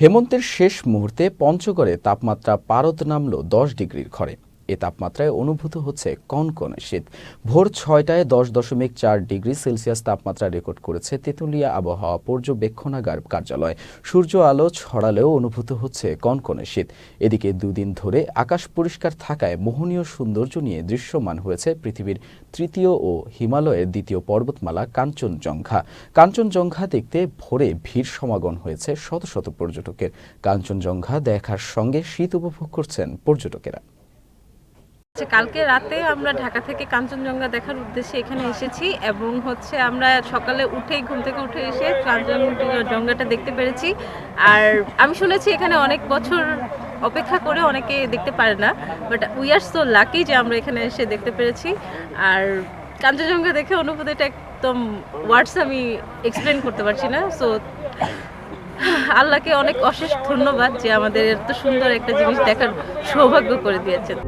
হেমন্তের শেষ মুহূর্তে পঞ্চগড়ে তাপমাত্রা পারদ নামল ১০ ডিগ্রির ঘরে। এ তাপমাত্রায় অনুভূত হচ্ছে কনকনে শীত। ভোর ৬টায় ১০.৪ ডিগ্রি সেলসিয়াস তাপমাত্রা রেকর্ড করেছে তেঁতুলিয়া আবহাওয়া পর্যবেক্ষণাগার কার্যালয়। সূর্য আলো ছড়ালেও অনুভূত হচ্ছে কনকনে শীত। এদিকে দুদিন ধরে আকাশ পরিষ্কার থাকায় মোহনীয় সৌন্দর্য নিয়ে দৃশ্যমান হয়েছে পৃথিবীর তৃতীয় ও হিমালয়ের দ্বিতীয় পর্বতমালা কাঞ্চনজঙ্ঘা। কাঞ্চনজঙ্ঘা দেখতে ভোরে ভিড় সমাগম হয়েছে শত শত পর্যটকের। কাঞ্চনজঙ্ঘা দেখার সঙ্গে শীত উপভোগ করছেন পর্যটকেরা। কালকে রাতে আমরা ঢাকা থেকে কাঞ্চনজঙ্ঘা দেখার উদ্দেশ্যে এখানে এসেছি এবং আমরা সকালে ঘুম থেকে উঠে এসে কাঞ্চনজঙ্ঘাটা দেখতে পেরেছি। আর আমি শুনেছি এখানে অনেক বছর অপেক্ষা করে অনেকে দেখতে পারে না, but we are so lucky যে আমরা এখানে এসে দেখতে পেরেছি। আর কাঞ্চনজঙ্ঘা দেখে অনুভূতিটা একদম ওয়ার্ডস আমি এক্সপ্লেন করতে পারছি না। সো আল্লাহকে অনেক অশেষ ধন্যবাদ যে আমাদের এত সুন্দর একটা জিনিস দেখার সৌভাগ্য করে দিয়েছেন।